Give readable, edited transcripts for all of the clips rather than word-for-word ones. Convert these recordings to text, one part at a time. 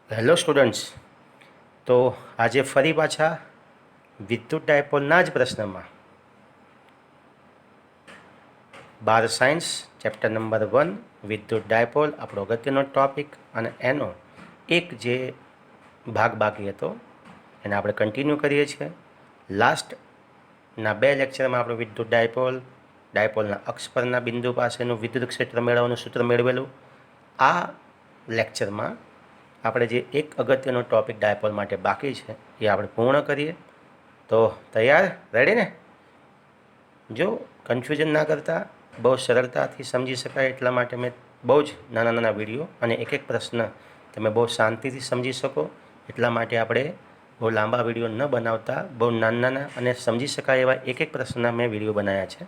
Hello students, તો આજે ફરી પાછા વિદ્યુત ડાયપોલના જ પ્રશ્નમાં 12 સાયન્સ ચેપ્ટર નંબર 1 વિદ્યુત ડાયપોલ આપણો અગત્યનો ટોપિક અને એનો એક જે ભાગ બાકી હતો એને આપણે કન્ટિન્યુ કરીએ છીએ. લાસ્ટના 2 લેક્ચરમાં આપણે વિદ્યુત ડાયપોલના અક્ષ પરના બિંદુ પાસેનું વિદ્યુત ક્ષેત્ર મેળવવાનું સૂત્ર મેળવેલું. આ લેક્ચરમાં આપણે જે એક અગત્યનો ટોપિક ડાયપોલ માટે બાકી છે એ આપણે પૂર્ણ કરીએ. તો તૈયાર, રેડી ને? જો કન્ફ્યુઝન ના કરતા, બહુ સરળતાથી સમજી શકાય એટલા માટે મેં બહુ જ નાના નાના વિડીયો અને એક એક પ્રશ્ન તમે બહુ શાંતિથી સમજી શકો એટલા માટે આપણે બહુ લાંબા વિડીયો ન બનાવતા બહુ નાના અને સમજી શકાય એવા એક એક પ્રશ્નના મેં વિડીયો બનાવ્યા છે,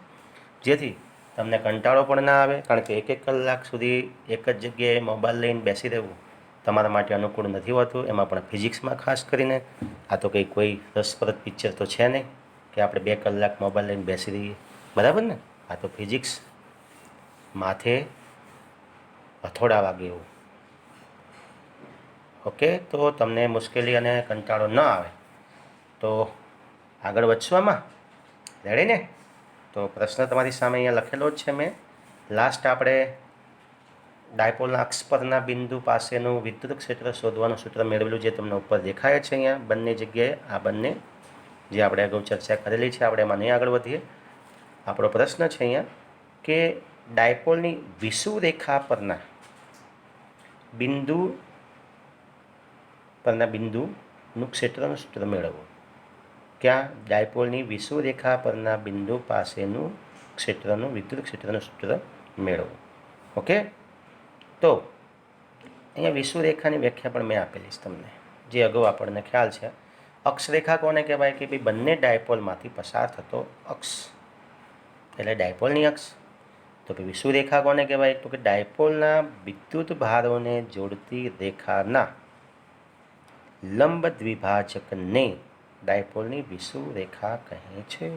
જેથી તમને કંટાળો પણ ના આવે. કારણ કે 1 કલાક સુધી એક જ જગ્યાએ મોબાઈલ લઈને બેસી રહેવું તમારા માટે અનુકૂળ નથી હોતું. એમાં પણ ફિઝિક્સમાં ખાસ કરીને આ તો કંઈ કોઈ રસપ્રદ પિક્ચર તો છે નહીં કે આપણે 2 કલાક મોબાઈલ લઈને બેસી રહીએ, બરાબર ને? આ તો ફિઝિક્સ માથે હથોડા વાગે એવું. ઓકે, તો તમને મુશ્કેલી અને કંટાળો ન આવે તો આગળ વધશું આમાં, રેડી ને? તો પ્રશ્ન તમારી સામે અહીંયા લખેલો જ છે મેં. લાસ્ટ આપણે ડાયપોલના અક્ષ પરના બિંદુ પાસેનું વિદ્યુત ક્ષેત્ર શોધવાનું સૂત્ર મેળવેલું, જે તમને ઉપર દેખાય છે અહીંયા બંને જગ્યાએ. આ બંને જે આપણે અગાઉ ચર્ચા કરેલી છે, આપણે એમાં નહીં આગળ વધીએ. આપણો પ્રશ્ન છે અહીંયા કે ડાયપોલની વિષુવરેખા પરના બિંદુનું ક્ષેત્રનું સૂત્ર મેળવવું. ક્યાં? ડાયપોલની વિષુવરેખા પરના બિંદુ પાસેનું ક્ષેત્રનું વિદ્યુત ક્ષેત્રનું સૂત્ર મેળવવું. ઓકે, તો અહીંયા વિષુવરેખાની વ્યાખ્યા પણ મેં આપેલી છે તમને, જે અગાઉ આપણને ખ્યાલ છે. અક્ષરેખા કોને કહેવાય? કે ભાઈ બંને ડાયપોલમાંથી પસાર થતો અક્ષ, એટલે ડાયપોલની અક્ષ. તો કે વિષુવરેખા કોને કહેવાય? તો કે ડાયપોલના વિદ્યુત ભારોને જોડતી રેખાના લંબ દ્વિભાજકને ડાયપોલની વિષુવરેખા કહે છે.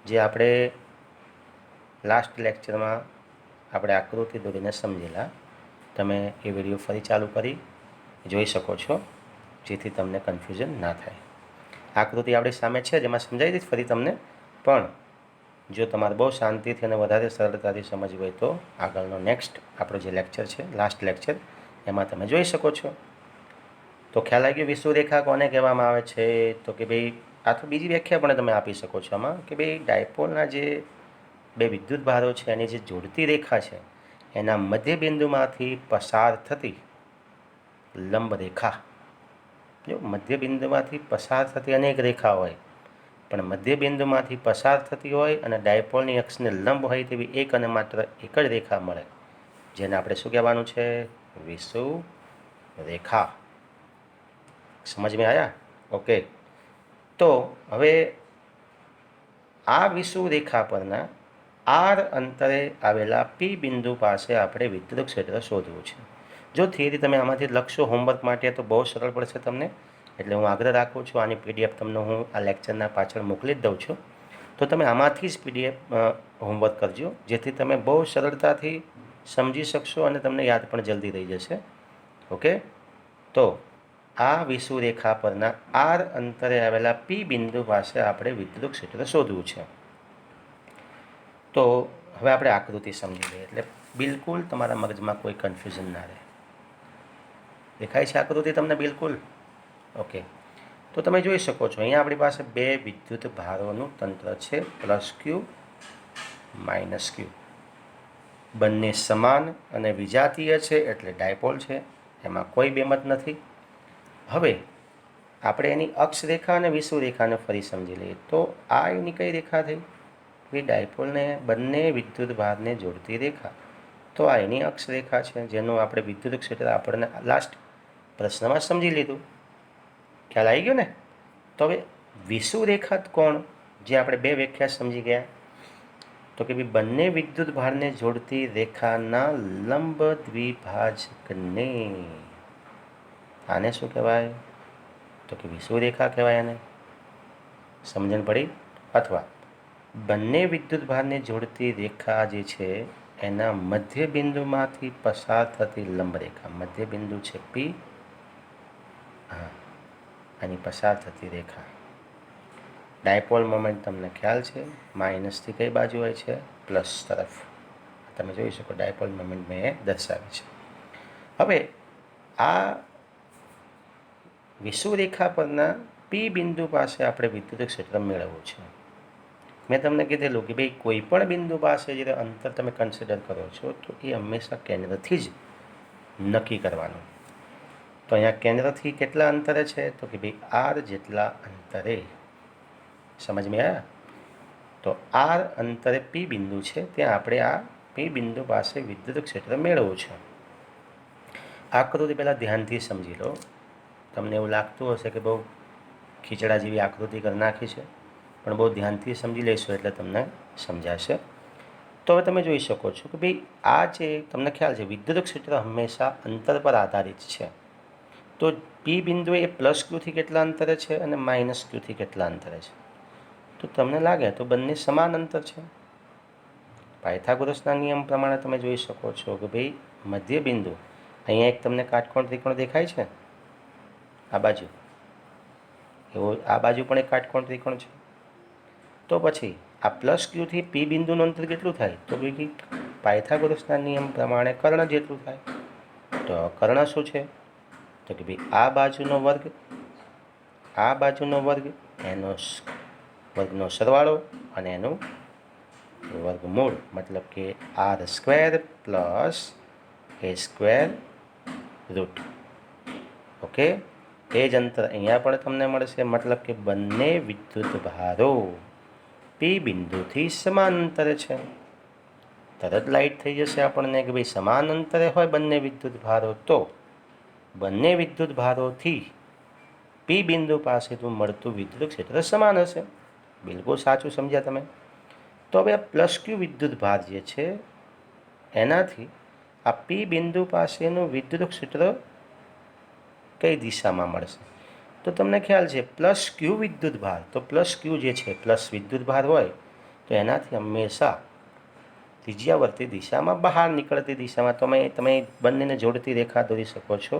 જે આપણે લાસ્ટ લેક્ચરમાં આપણે આકૃતિ દોરીને સમજેલા, તમે એ વિડીયો ફરી ચાલુ કરી જોઈ શકો છો, જેથી તમને કન્ફ્યુઝન ના થાય. આકૃતિ આપણી સામે છે, જેમાં સમજાવી દઈશ ફરી તમને. પણ જો તમારે બહુ શાંતિથી અને વધારે સરળતાથી સમજવું હોય તો આગળનો નેક્સ્ટ આપણો જે લેક્ચર છે, લાસ્ટ લેક્ચર, એમાં તમે જોઈ શકો છો. તો ખ્યાલ આવી ગયો વિષુવરેખા કોને કહેવામાં આવે છે? તો કે ભાઈ આ તો બીજી વ્યાખ્યા પણ તમે આપી શકો છો આમાં, કે ભાઈ ડાયપોલના જે 2 વિદ્યુત ભારો છે એની જે જોડતી રેખા છે એના મધ્યબિંદુમાંથી પસાર થતી લંબ રેખા. જો મધ્યબિંદુમાંથી પસાર થતી અનેક રેખા હોય, પણ મધ્યબિંદુમાંથી પસાર થતી હોય અને ડાયપોલની અક્ષને લંબ હોય તેવી એક અને માત્ર એક જ રેખા મળે, જેને આપણે શું કહેવાનું છે? વિષુવરેખા. સમજમાં આવ્યા? ઓકે, તો હવે આ વિષુવરેખા પરના આર અંતરે આવેલા પી બિંદુ પાસે આપણે વિદ્યુત ક્ષેત્ર શોધવું છે. જો થિયરી તમે આમાંથી લખશો હોમવર્ક માટે તો બહુ સરળ પડશે તમને, એટલે હું આગ્રહ રાખું છું આની પીડીએફ તમને હું આ લેક્ચરના પાછળ મોકલી જ દઉં છું. તો તમે આમાંથી જ પીડીએફ હોમવર્ક કરજો, જેથી તમે બહુ સરળતાથી સમજી શકશો અને તમને યાદ પણ જલ્દી રહી જશે. ઓકે, તો આ વિષુવરેખા પરના આર અંતરે આવેલા પી બિંદુ પાસે આપણે વિદ્યુત ક્ષેત્ર શોધવું છે. તો હવે આપણે આકૃતિ સમજી લઈએ, એટલે બિલકુલ તમારા મગજમાં કોઈ કન્ફ્યુઝન ના રહે. દેખાય છે આકૃતિ તમને બિલકુલ? ઓકે, તો તમે જોઈ શકો છો અહીંયા આપણી પાસે 2 વિદ્યુત ભારોનું તંત્ર છે, પ્લસ ક્યુ, માઇનસ ક્યુ. બંને સમાન અને વિજાતીય છે, એટલે ડાયપોલ છે, એમાં કોઈ બેમત નથી. હવે આપણે એની અક્ષરેખા અને વિષુવરેખાને ફરી સમજી લઈએ. તો આ એની કઈ રેખા થઈ? એ ડાયપોલને બંને વિદ્યુત ભારને જોડતી રેખા. તો આ એની અક્ષરેખા છે, જેનું આપણે વિદ્યુત ક્ષેત્ર આપણને લાસ્ટ પ્રશ્નમાં સમજી લીધું. ખ્યાલ આવી ગયો ને? તો હવે વિષુવરેખા કોણ? જે આપણે 2 વ્યાખ્યા સમજી ગયા. તો કે ભાઈ બંને વિદ્યુત ભારને જોડતી રેખાના લંબ દ્વિભાજકને, આને શું કહેવાય? તો કે વિષુવરેખા કહેવાય. આને સમજણ પડી? અથવા બંને વિદ્યુત ભારને જોડતી રેખા જે છે એના મધ્યબિંદુમાંથી પસાર થતી લંબ રેખા. મધ્યબિંદુ છે પી હા, આની પસાર થતી રેખા. ડાયપોલ મોમેન્ટ તમને ખ્યાલ છે, માઇનસથી કઈ બાજુ હોય છે? પ્લસ તરફ. તમે જોઈ શકો ડાયપોલ મોમેન્ટ મેં દર્શાવી છે. હવે આ વિષુવરેખા પરના પી બિંદુ પાસે આપણે વિદ્યુત ક્ષેત્ર મેળવવું છે. મેં તમને કીધેલું કે ભાઈ કોઈ પણ બિંદુ પાસે જ્યારે અંતર તમે કન્સિડર કરો છો તો એ હંમેશા કેન્દ્રથી જ નક્કી કરવાનું. તો અહીંયા કેન્દ્રથી કેટલા અંતરે છે? તો કે ભાઈ આર જેટલા અંતરે. સમજમાં આવ્યા? તો આર અંતરે પી બિંદુ છે, ત્યાં આપણે આ પી બિંદુ પાસે વિદ્યુત ક્ષેત્ર મેળવવું છે. આકૃતિ પહેલાં ધ્યાનથી સમજી લો. તમને એવું લાગતું હશે કે બહુ ખીચડા જેવી આકૃતિ કરી નાખી છે, પણ બહુ ધ્યાનથી સમજી લઈશું એટલે તમને સમજાશે. તો હવે તમે જોઈ શકો છો કે ભાઈ આ જે તમને ખ્યાલ છે વિદ્યુત ક્ષેત્ર હંમેશા અંતર પર આધારિત છે. તો પી બિંદુ એ પ્લસ ક્યુથી કેટલા અંતરે છે અને માઇનસ ક્યુથી કેટલા અંતરે છે? તો તમને લાગે તો બંને સમાન અંતર છે. પાયથાગોરસના નિયમ પ્રમાણે તમે જોઈ શકો છો કે ભાઈ મધ્ય બિંદુ અહીંયા એક તમને કાટકોણ ત્રિકોણ દેખાય છે, આ બાજુ એવો આ બાજુ પણ એક કાટકોણ ત્રિકોણ છે. તો પછી આ પ્લસ ક્યુથી પી બિંદુનું અંતર કેટલું થાય? તો ભાઈ પાયથાગોરસના નિયમ પ્રમાણે કર્ણ જેટલું થાય. તો કર્ણ શું છે? તો કે ભાઈ આ બાજુનો વર્ગ, આ બાજુનો વર્ગ, એનો વર્ગનો સરવાળો અને એનું વર્ગમૂળ, મતલબ કે આર સ્ક્વેર પ્લસ એ સ્ક્વેર રૂટ. ઓકે, એ જ અંતર અહીંયા પણ તમને મળશે, મતલબ કે બંને વિદ્યુત ભારો પી બિંદુથી સમાન અંતરે છે. તરત લાઈટ થઈ જશે આપણને કે ભાઈ સમાન અંતરે હોય બંને વિદ્યુત ભારો તો બંને વિદ્યુત ભારોથી પી બિંદુ પાસેથી મળતું વિદ્યુત ક્ષેત્ર સમાન હશે. બિલકુલ સાચું સમજ્યા તમે. તો હવે આ પ્લસ ક્યુ વિદ્યુત ભાર જે છે એનાથી આ પી બિંદુ પાસેનું વિદ્યુત ક્ષેત્ર કઈ દિશામાં મળશે? તો તમને ખ્યાલ છે પ્લસ ક્યુ વિદ્યુત ભાર, તો પ્લસ ક્યુ જે છે પ્લસ વિદ્યુત ભાર હોય તો એનાથી હંમેશા ત્રિજ્યાવર્તી દિશામાં બહાર નીકળતી દિશામાં તમે બંનેને જોડતી રેખા દોરી શકો છો,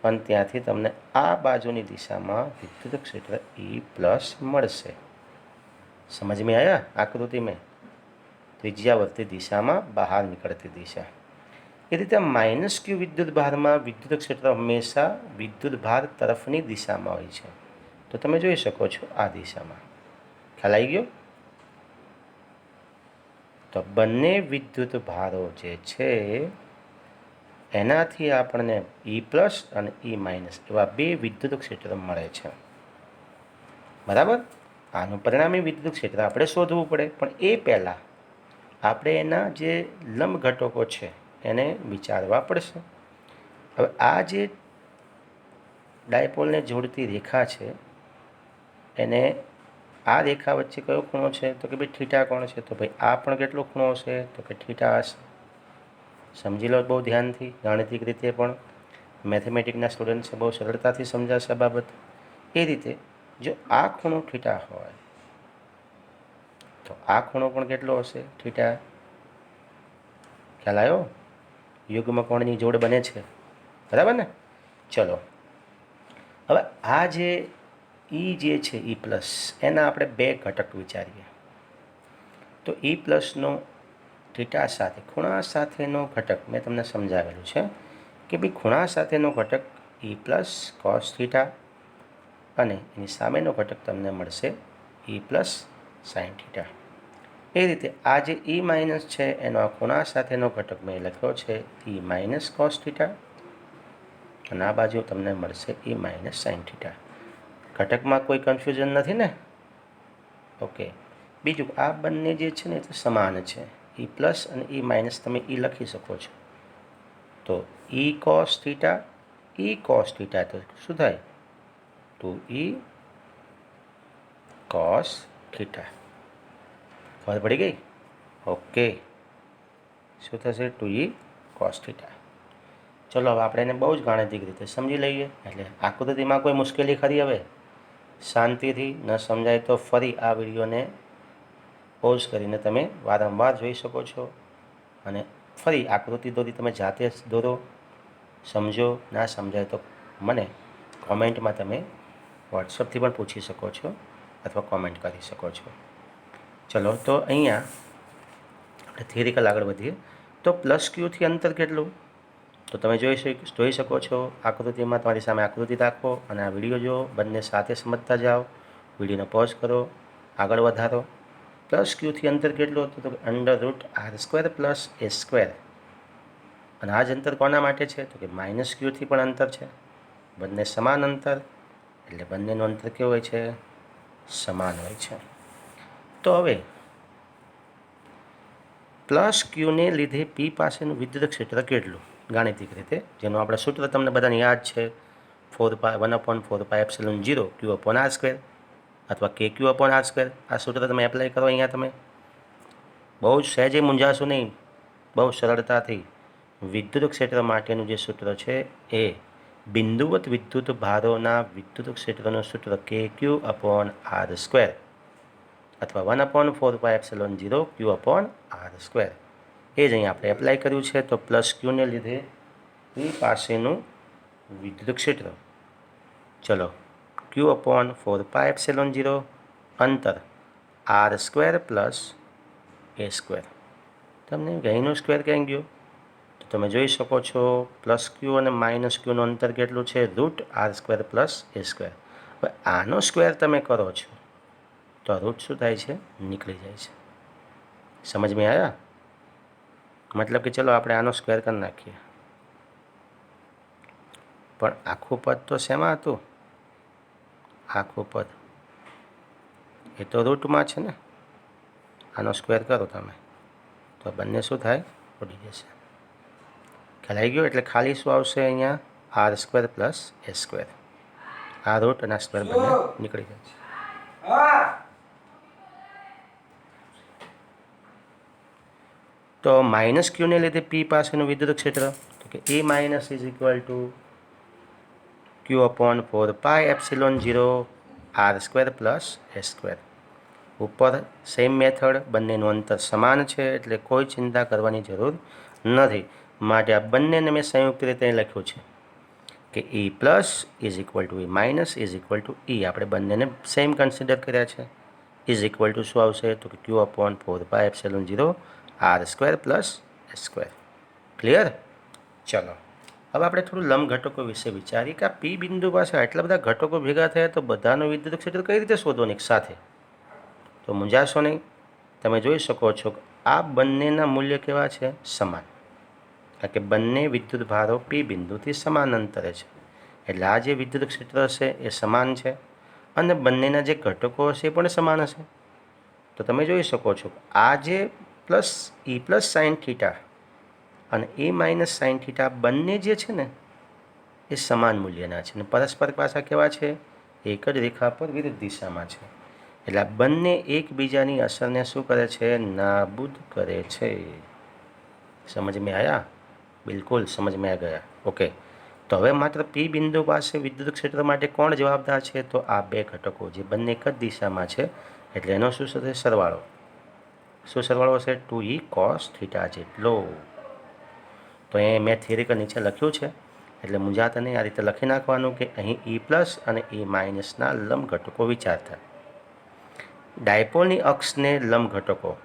અને ત્યાંથી તમને આ બાજુની દિશામાં વિદ્યુત ક્ષેત્ર ઈ પ્લસ મળશે. સમજમાં આવ્યા? આકૃતિ મેં ત્રિજ્યાવર્તી દિશામાં બહાર નીકળતી દિશા. એ રીતે માઇનસ ક્યુ વિદ્યુત ભારમાં વિદ્યુત ક્ષેત્ર હંમેશા વિદ્યુત ભાર તરફની દિશામાં હોય છે. તો તમે જોઈ શકો છો આ દિશામાં. ખ્યાલ આવી ગયો? તો બંને વિદ્યુત ભારો જે છે એનાથી આપણને ઈ પ્લસ અને ઈ માઇનસ એવા બે વિદ્યુત ક્ષેત્ર મળે છે. બરાબર? આનું પરિણામી વિદ્યુત ક્ષેત્ર આપણે શોધવું પડે, પણ એ પહેલાં આપણે એના જે લંબ ઘટકો છે એને વિચારવા પડશે. હવે આ જે ડાયપોલને જોડતી રેખા છે એને આ રેખા વચ્ચે કયો ખૂણો છે? તો કે ભાઈ થીટા કોણ છે? તો ભાઈ આ પણ કેટલો ખૂણો હશે? તો કે થીટા હશે. સમજી લો બહુ ધ્યાનથી, ગાણિતિક રીતે પણ મેથેમેટિકના સ્ટુડન્ટ્સે બહુ સરળતાથી સમજાશે આ બાબત. એ રીતે જો આ ખૂણો થીટા હોય તો આ ખૂણો પણ કેટલો હશે? થીટા. ખ્યાલ આવ્યો? યુગ્મ કોણની જોડ બને છે, બરાબર ને? ચલો હવે આ જે ઈ જે છે ઈ પ્લસ એના આપણે બે ઘટક વિચારીએ. તો ઈ પ્લસનો થીટા સાથે ખૂણા સાથેનો ઘટક મેં તમને સમજાવેલું છે કે ભાઈ ખૂણા સાથેનો ઘટક ઈ પ્લસ કોસ થીટા અને એની સામેનો ઘટક તમને મળશે ઈ પ્લસ સાઇન થીટા. એ રીતે આ જે ઈ માઇનસ છે એનો આ ખૂણા સાથેનો ઘટક મેં લખ્યો છે ઈ માઇનસ કોસ થીટા અને આ બાજુ તમને મળશે ઈ માઇનસ સાઇન થીટા. ઘટકમાં કોઈ કન્ફ્યુઝન નથી ને? ઓકે. બીજું આ બંને જે છે ને એ તો સમાન છે. ઈ પ્લસ અને ઈ માઇનસ તમે ઈ લખી શકો છો. તો ઈ કોસ થીટા તો શું થાય? 2e cos theta. ખબર પડી ગઈ? ઓકે. શું થશે? 2e cos theta. ચલો હવે આપણે એને બહુ જ ગાણિતિક રીતે સમજી લઈએ. એટલે આકૃતિમાં કોઈ મુશ્કેલી ખરી? હવે શાંતિથી ન સમજાય તો ફરી આ વિડીયોને પોઝ કરીને તમે વારંવાર જોઈ શકો છો અને ફરી આકૃતિ દોરી તમે જાતે દોરો, સમજો. ના સમજાય તો મને કોમેન્ટમાં તમે વોટ્સઅપથી પણ પૂછી શકો છો અથવા કોમેન્ટ કરી શકો છો. ચલો, તો અહીંયા આપણે થિયરિકલ આગળ વધીએ. તો પ્લસ ક્યુથી અંતર કેટલું? તો તમે જોઈ શકો છો આકૃતિમાં. તમારી સામે આકૃતિ રાખો અને આ વિડીયો જો, બંને સાથે સમજતા જાઓ. વિડીયોને પોઝ કરો, આગળ વધારો. પ્લસ ક્યુથી અંતર કેટલું હતું? તો √r² પ્લસ a². અને આ જ અંતર કોના માટે છે? તો કે માઇનસ ક્યુથી પણ અંતર છે. બંને સમાન અંતર, એટલે બંનેનું અંતર કેવું હોય છે? સમાન હોય છે. તો હવે પ્લસ ક્યુને લીધે પી પાસેનું વિદ્યુત ક્ષેત્ર કેટલું? ગાણિતિક રીતે, જેનું આપણે સૂત્ર તમને બધાને યાદ છે, 1/4πε0 Q/r², અથવા KQ/r². આ સૂત્ર તમે એપ્લાય કરો. અહીંયા તમે બહુ જ સહેજે મૂંઝાશો નહીં, બહુ સરળતાથી. વિદ્યુત ક્ષેત્ર માટેનું જે સૂત્ર છે એ બિંદુવત વિદ્યુત ભારોના વિદ્યુત ક્ષેત્રનું સૂત્ર KQ/r², અથવા 1/4πε0 Q/r². એ જ અહીં આપણે એપ્લાય કર્યું છે. તો પ્લસ ક્યુને લીધે પી પાસેનું વિદ્યુત ક્ષેત્ર, ચલો, Q/4πε0 અંતર r² પ્લસ a². તમને અહીંનો સ્ક્વેર ક્યાં ગયો? તો તમે જોઈ શકો છો પ્લસ ક્યુ અને માઇનસ ક્યુનું અંતર કેટલું છે? √r² plus a². હવે આનો સ્ક્વેર તમે કરો છો તો રૂટ શું થાય છે? નીકળી જાય છે. સમજમાં આવ્યા? મતલબ કે ચલો આપણે આનો સ્ક્વેર કરી નાખીએ. પણ આખું પદ તો શેમાં હતું? આખું પદ એ તો રૂટમાં છે ને. આનો સ્ક્વેર કરો તમે તો બંને શું થાય? ઉડી જશે. ખ્યાલ આવી ગયો? એટલે ખાલી શું આવશે અહીંયા? r² plus a². આ રૂટ અને આ સ્ક્વેર બંને નીકળી જાય. તો માઇનસ ક્યુને લીધે પી પાસેનું વિદ્યુત ક્ષેત્ર, તો કે A- = Q/4πε0 r² plus a². ઉપર સેમ મેથડ, બંનેનું અંતર સમાન છે એટલે કોઈ ચિંતા કરવાની જરૂર નથી. માટે આ બંનેને મેં સંયુક્ત રીતે લખ્યું છે કે E plus = E minus = E. આપણે બંનેને સેમ કન્સિડર કર્યા છે. = શું આવશે? તો કે Q/4πε0 r² plus a². Clear? ચલો, હવે આપણે થોડું લંબ ઘટકો વિશે વિચારીએ કે આ પી બિંદુ પાસે આટલા બધા ઘટકો ભેગા થયા તો બધાનું વિદ્યુત ક્ષેત્ર કઈ રીતે શોધવાનું એક સાથે? તો મૂંઝાશો નહીં. તમે જોઈ શકો છો કે આ બંનેના મૂલ્ય કેવા છે? સમાન. કારણ કે બંને વિદ્યુત ભારો પી બિંદુથી સમાન અંતરે છે. એટલે આ જે વિદ્યુત ક્ષેત્ર હશે એ સમાન છે અને બંનેના જે ઘટકો હશે એ પણ સમાન હશે. તો તમે જોઈ શકો છો આ જે E+ sin θ અને A- sin θ બંને જે છે ને એ સમાન મૂલ્યના છે અને પરસ્પર પાછા કેવા છે? એક જ રેખા પર વિરુદ્ધ દિશામાં છે. એટલે આ બંને એકબીજાની અસરને શું કરે છે? નાબૂદ કરે છે. સમજમાં આવ્યા? બિલકુલ સમજમાં ગયા. ઓકે, તો હવે માત્ર પી બિંદુ પાસે વિદ્યુત ક્ષેત્ર માટે કોણ જવાબદાર છે? તો આ બે ઘટકો જે બંને એક જ દિશામાં છે. એટલે એનો શું થશે? સરવાળો. શું સરવાળો હશે? 2E cos θ જેટલો. તો એ મેં થિયરિકલ નીચે લખ્યું છે એટલે મૂંઝાતા નહીં. આ રીતે લખી નાખવાનું કે અહીં E+ અને E- ના લંબ ઘટકો વિચારતા. ડાયપોલની અક્ષને લંબ ઘટકો,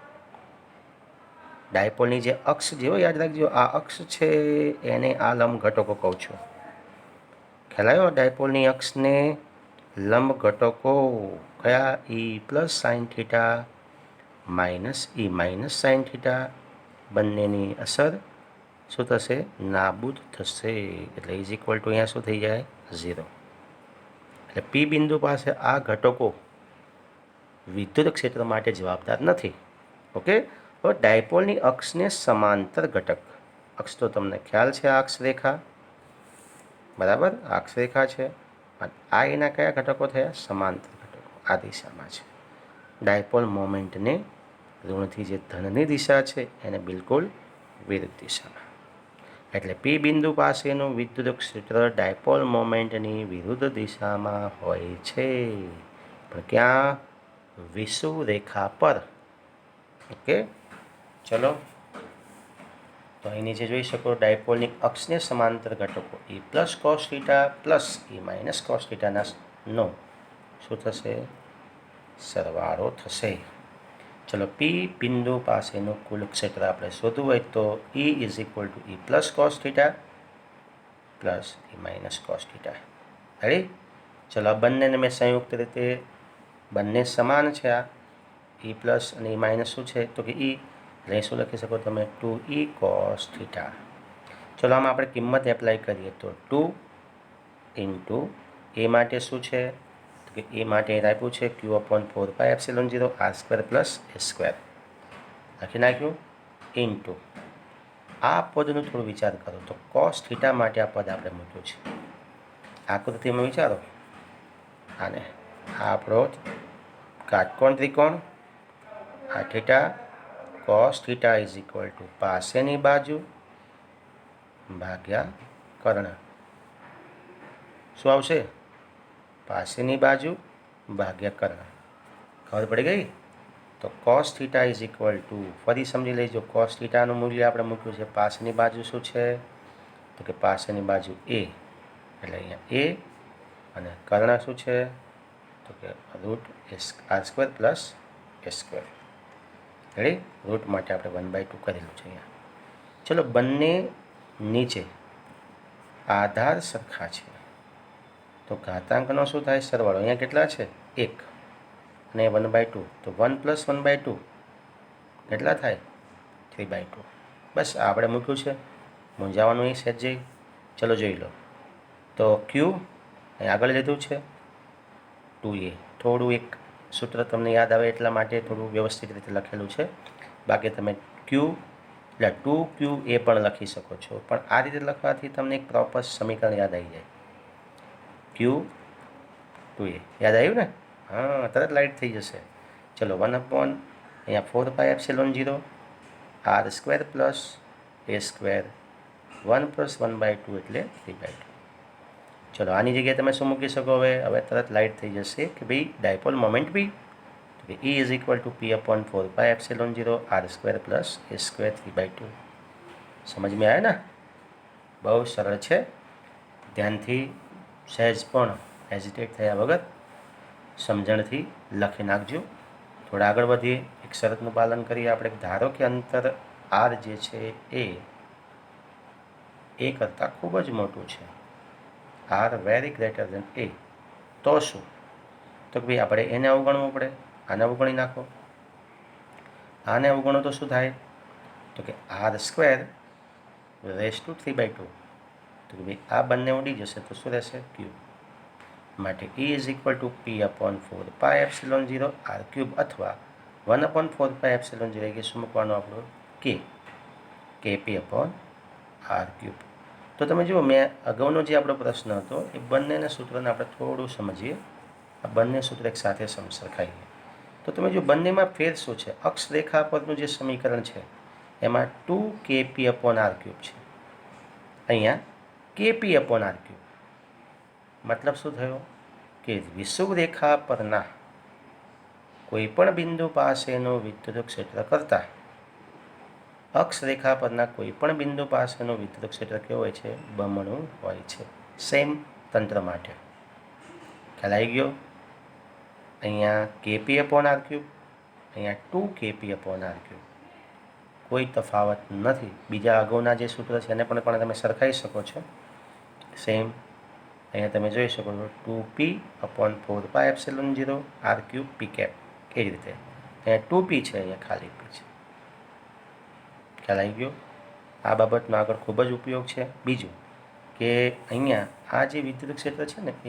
ડાયપોલની જે અક્ષ જેવો યાદ રાખજો, આ અક્ષ છે એને આ લંબ ઘટકો કહું છું. ખ્યાલ આવ્યો? ડાયપોલની અક્ષને લંબ ઘટકો કયા? E+ sin θ -E- sin θ. બંનેની અસર શું થશે? નાબૂદ થશે. એટલે = અહીંયા શું થઈ જાય? 0. એટલે પી બિંદુ પાસે આ ઘટકો વિદ્યુત ક્ષેત્ર માટે જવાબદાર નથી. ઓકે, હવે ડાયપોલની અક્ષને સમાંતર ઘટક, અક્ષ તો તમને ખ્યાલ છે, આ અક્ષરેખા, બરાબર? આ અક્ષરેખા છે અને આ એના કયા ઘટકો થયા? સમાંતર ઘટકો. આ દિશામાં છે. ડાયપોલ મોમેન્ટને ઋણથી જે ધનની દિશા છે એને બિલકુલ વિરુદ્ધ દિશામાં. એટલે પી બિંદુ પાસેનું વિદ્યુત ક્ષેત્ર ડાયપોલ મોમેન્ટની વિરુદ્ધ દિશામાં હોય છે. પણ ક્યાં? વિષુવરેખા પર. ઓકે, ચલો, તો અહીં નીચે જોઈ શકો ડાયપોલની અક્ષને સમાંતર ઘટકો એ પ્લસ કોસ થીટા પ્લસ એ માઇનસ કોસ થીટાના નો શું થશે? સરવાળો થશે. ચલો પી બિંદુ પાસેનું કુલ ક્ષેત્ર આપણે શોધવું હોય તો E is equal to E plus cos theta plus E minus cos theta. Ready? ચલો આ બંનેને મેં સંયુક્ત રીતે બંને સમાન છે. આ E પ્લસ અને E માઇનસ શું છે તો કે E, એટલે શું લખી શકો તમે 2E કોસ થીટા. ચલો આમાં આપણે કિંમત એપ્લાય કરીએ તો 2 ઇન્ટુ એ માટે શું છે તો કે એ માટે આપ્યું છે Q/4πε0 r² પ્લસ a². લખી નાખ્યું. ઇન્ટુ આ પદનું થોડું વિચાર કરો તો કોસ થીટા માટે આ પદ આપણે મૂક્યું છે. આકૃતિમાં વિચારો આને, આ આપણો કાટકોણ ત્રિકોણ, આ theta, cos theta is equal to પાસેની બાજુ ભાગ્યા કર્ણ. શું આવશે? પાસેની બાજુ ભાગ્યા કર્ણ. ખબર પડી ગઈ? તો cos theta is equal to, ફરી સમજી લેજો, કોસ થીટાનું મૂલ્ય આપણે મૂક્યું છે. પાસેની બાજુ શું છે તો કે પાસેની બાજુ એ, એટલે અહીંયા એ, અને કર્ણ શું છે તો કે route r² plus a². Ready? Route માટે આપણે 1/2 કરેલું છે અહીંયા. ચલો બંને નીચે આધાર સરખા છે તો ઘાતાંકનો શું થાય? સરવાળો. અહીંયા કેટલા છે? 1 અને 1/2, તો 1 પ્લસ 1/2 કેટલા થાય? 3/2. બસ આ આપણે મૂક્યું છે, મૂંઝાવાનું એ સહેજ જઈ. ચલો જોઈ લો તો Q અહીં આગળ લીધું છે 2A. થોડું એક સૂત્ર તમને યાદ આવે એટલા માટે થોડું વ્યવસ્થિત રીતે લખેલું છે. બાકી તમે Q એટલે 2QA પણ લખી શકો છો, પણ આ રીતે લખવાથી તમને એક પ્રોપર સમીકરણ યાદ આવી જાય. Q2A યાદ આવ્યું ને? હા, તરત લાઇટ થઈ જશે. ચલો 1/ અહીંયા 4πε0 r² પ્લસ a², 1 પ્લસ 1/2 એટલે 3/2. ચલો આની જગ્યાએ તમે શું મૂકી શકો? હવે તરત લાઇટ થઈ જશે કે ભાઈ ડાયપોલ મોમેન્ટ બી તો E is equal to P/4πε0 r² plus a² 3/2. સમજ में आया ना? બહુ સરળ છે. ધ્યાનથી સહેજ પણ હેઝિટેટ થયા વગર સમજણથી લખી નાખજો. થોડા આગળ વધીએ. એક શરતનું પાલન કરીએ આપણે. ધારો કે અંતર R જે છે એ કરતાં ખૂબ જ મોટું છે, R very greater than A, તો શું? તો ભાઈ આપણે એને અવગણવું પડે. આને અવગણી નાખો. આને અવગણો તો શું થાય તો કે r² રેઝ ટુ 3/2. તો કે ભાઈ આ બંને ઉડી જશે તો શું રહેશે? Q. માટે E is equal to P/4πε0 r³ અથવા 1/4πε0 કે શું મૂકવાનું આપણું? Kp/r³. તો તમે જુઓ, મેં અગાઉનો જે આપણો પ્રશ્ન હતો એ બંનેના સૂત્રને આપણે થોડું સમજીએ. આ બંને સૂત્ર એક સાથે સરખાઈએ તો તમે જો બંનેમાં ફેર શું છે? અક્ષ રેખા પરનું જે સમીકરણ છે એમાં 2Kp/r³ છે, અહીંયા Kp/r³. મતલબ શું થયો કે વિષુવ રેખા પરના કોઈ પણ બિંદુ પાસેનું વિદ્યુત ક્ષેત્ર કરતાં અક્ષ રેખા પરના કોઈ પણ બિંદુ પાસેનું વિદ્યુત ક્ષેત્ર કેવું હોય છે? બમણું હોય છે. સેમ તંત્ર માટે ખ્યાલ આવી ગયો? અહીંયા Kp/r³, અહીંયા 2Kp/r³. કોઈ તફાવત નથી. બીજા અગાઉના જે સૂત્ર છે એને પણ તમે સરખાઈ શકો છો. સેમ અહીંયા તમે જોઈ શકો છો 2P/4πε0 r³ p કેપ. એ જ રીતે અહીંયા 2P છે, અહીંયા ખાલી P છે. ખ્યાલ આવી ગયો? આ બાબતનો આગળ ખૂબ જ ઉપયોગ છે. બીજું કે અહીંયા આ જે વિદ્યુત ક્ષેત્ર છે ને એ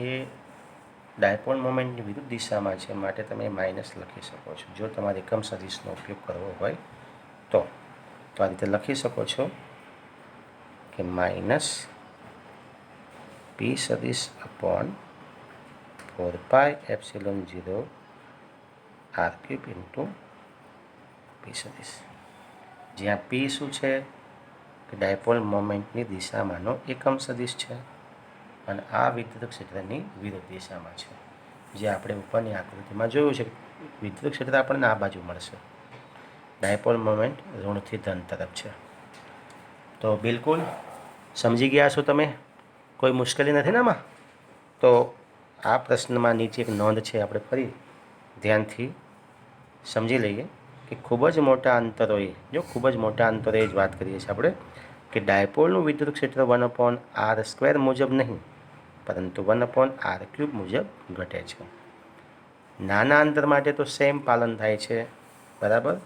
ડાયપોલ મોમેન્ટની વિરુદ્ધ દિશામાં છે, માટે તમે માઇનસ લખી શકો છો જો તમારે એકમ સદિશનો ઉપયોગ કરવો હોય તો. આ રીતે લખી શકો છો કે માઇનસ P સદિશ અપોન 4πε0 r³ ઇન્ટુ P સદિશ, જ્યાં P શું છે કે ડાયપોલ મોમેન્ટની દિશામાંનો એકમ સદિશ છે અને આ વિદ્યુત ક્ષેત્રની વિરુદ્ધ દિશામાં છે. જે આપણે ઉપરની આકૃતિમાં જોયું છે, વિદ્યુત ક્ષેત્ર આપણને આ બાજુ મળશે. ડાયપોલ મોમેન્ટ ઋણથી ધન તરફ છે. तो बिल्कुल समझी गया છો તમે? કોઈ મુશ્કેલી નથી ને આમાં? તો આ પ્રશ્નમાં નીચે એક નોંધ છે, આપણે ફરી ધ્યાનથી સમજી લઈએ કે ખૂબ જ મોટા અંતરોએ, જો ખૂબ જ મોટા અંતરોએ જ વાત કરીએ છીએ આપણે, કે ડાયપોલનું વિદ્યુત ક્ષેત્ર 1/r² મુજબ નહીં, પરંતુ 1/r³ મુજબ ઘટે છે. નાના અંતર માટે તો સેમ પાલન થાય છે, બરાબર.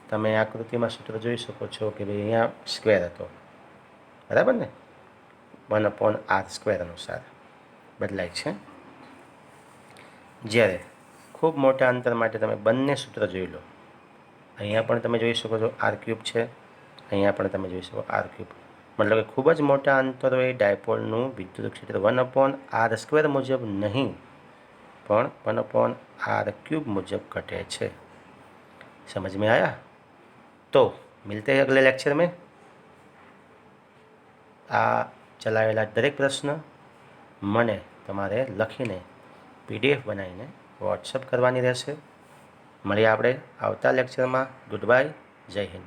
તમે આકૃતિમાં સૂત્ર જોઈ શકો છો કે ભાઈ અહીંયા સ્ક્વેર હતો, બરાબર ને, 1/r² અનુસાર બદલાય છે. જ્યારે ખૂબ મોટા અંતર માટે તમે બંને સૂત્ર જોઈ લો. અહીંયા પણ તમે જોઈ શકો છો r³ છે, અહીંયા પણ તમે જોઈ શકો r³. મતલબ કે ખૂબ જ મોટા અંતરોએ ડાયપોલનું વિદ્યુત ક્ષેત્ર 1/r² મુજબ નહીં, પણ 1/r³ મુજબ घटे છે. समझ में आया? तो मिलते हैं अगले लेक्चर में. આ ચલાવેલા દરેક પ્રશ્ન મને તમારે લખીને PDF બનાવીને વોટ્સઅપ કરવાની રહેશે. મળીએ આપણે આવતા લેક્ચરમાં. ગુડ બાય, જય હિન્દ.